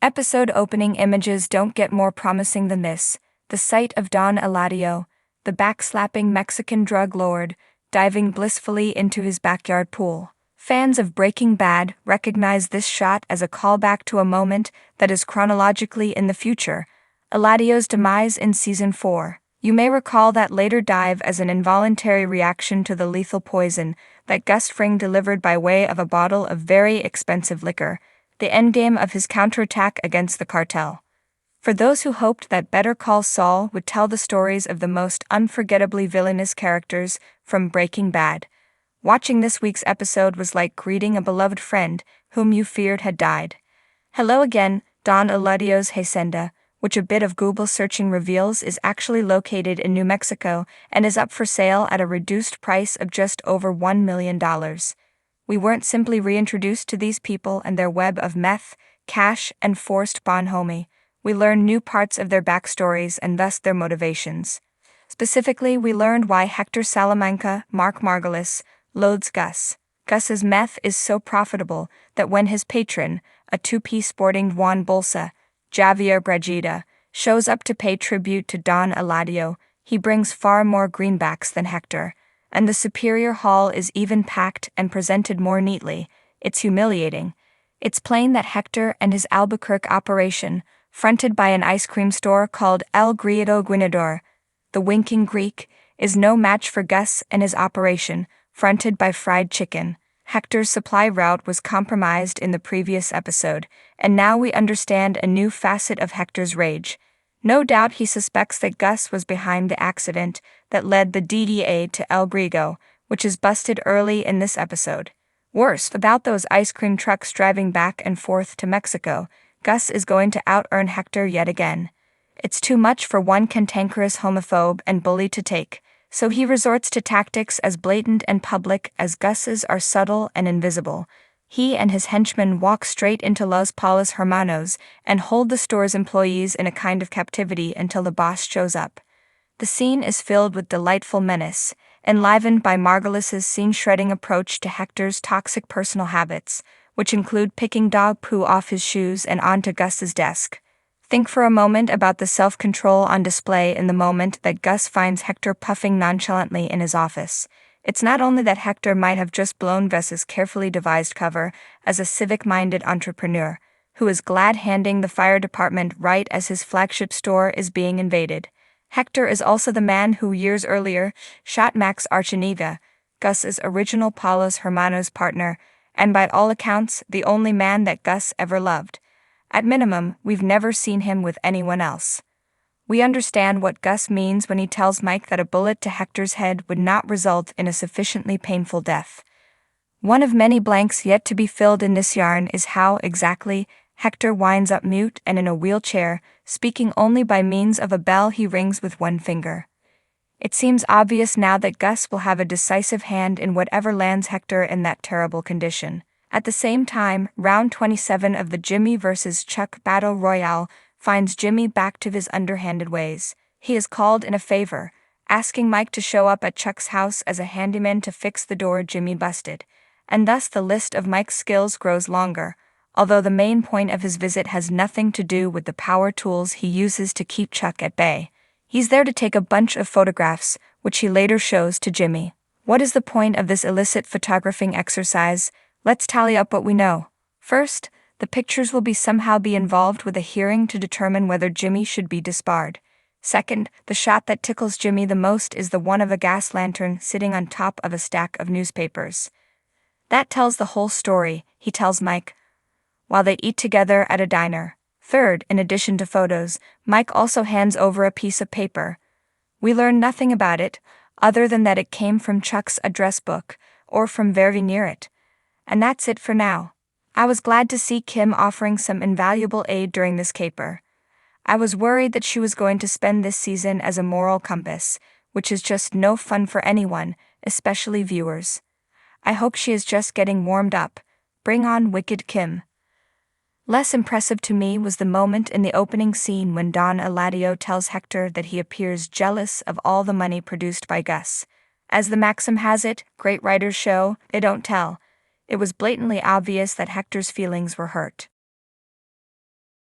Episode opening images don't get more promising than this. The sight of Don Eladio, the backslapping Mexican drug lord, diving blissfully into his backyard pool. Fans of Breaking Bad recognize this shot as a callback to a moment that is chronologically in the future, Eladio's demise in Season 4. You may recall that later dive as an involuntary reaction to the lethal poison that Gus Fring delivered by way of a bottle of very expensive liquor, the endgame of his counterattack against the cartel. For those who hoped that Better Call Saul would tell the stories of the most unforgettably villainous characters from Breaking Bad, watching this week's episode was like greeting a beloved friend whom you feared had died. Hello again, Don Eladio's hacienda, which a bit of Google searching reveals is actually located in New Mexico and is up for sale at a reduced price of just over $1 million. We weren't simply reintroduced to these people and their web of meth, cash, and forced bonhomie. We learned new parts of their backstories and thus their motivations. Specifically, we learned why Hector Salamanca, Mark Margolis, loathes Gus. Gus's meth is so profitable that when his patron, a two-piece sporting Juan Bolsa, Javier Brigida, shows up to pay tribute to Don Eladio, he brings far more greenbacks than Hector, and the superior haul is even packed and presented more neatly. It's humiliating. It's plain that Hector and his Albuquerque operation, fronted by an ice cream store called El Grito Guinador, the Winking Greek, is no match for Gus and his operation, fronted by fried chicken. Hector's supply route was compromised in the previous episode, and now we understand a new facet of Hector's rage. No doubt he suspects that Gus was behind the accident that led the DDA to El Brigo, which is busted early in this episode. Worse, about those ice cream trucks driving back and forth to Mexico, Gus is going to out-earn Hector yet again. It's too much for one cantankerous homophobe and bully to take, so he resorts to tactics as blatant and public as Gus's are subtle and invisible. He and his henchmen walk straight into Los Palos Hermanos and hold the store's employees in a kind of captivity until the boss shows up. The scene is filled with delightful menace, enlivened by Margolis's scene-shredding approach to Hector's toxic personal habits, which include picking dog poo off his shoes and onto Gus's desk. Think for a moment about the self-control on display in the moment that Gus finds Hector puffing nonchalantly in his office. It's not only that Hector might have just blown Gus's carefully devised cover as a civic-minded entrepreneur, who is glad handing the fire department right as his flagship store is being invaded. Hector is also the man who years earlier shot Max Archaniga, Gus's original Palos Hermanos partner, and by all accounts, the only man that Gus ever loved. At minimum, we've never seen him with anyone else. We understand what Gus means when he tells Mike that a bullet to Hector's head would not result in a sufficiently painful death. One of many blanks yet to be filled in this yarn is how, exactly, Hector winds up mute and in a wheelchair, speaking only by means of a bell he rings with one finger. It seems obvious now that Gus will have a decisive hand in whatever lands Hector in that terrible condition. At the same time, round 27 of the Jimmy vs. Chuck Battle Royale finds Jimmy back to his underhanded ways. He is called in a favor, asking Mike to show up at Chuck's house as a handyman to fix the door Jimmy busted, and thus the list of Mike's skills grows longer, although the main point of his visit has nothing to do with the power tools he uses to keep Chuck at bay. He's there to take a bunch of photographs, which he later shows to Jimmy. What is the point of this illicit photographing exercise? Let's tally up what we know. First, the pictures will somehow be involved with a hearing to determine whether Jimmy should be disbarred. Second, the shot that tickles Jimmy the most is the one of a gas lantern sitting on top of a stack of newspapers. That tells the whole story, he tells Mike, while they eat together at a diner. Third, in addition to photos, Mike also hands over a piece of paper. We learn nothing about it, other than that it came from Chuck's address book, or from very near it. And that's it for now. I was glad to see Kim offering some invaluable aid during this caper. I was worried that she was going to spend this season as a moral compass, which is just no fun for anyone, especially viewers. I hope she is just getting warmed up. Bring on Wicked Kim. Less impressive to me was the moment in the opening scene when Don Eladio tells Hector that he appears jealous of all the money produced by Gus. As the maxim has it, great writers show, they don't tell. It was blatantly obvious that Hector's feelings were hurt.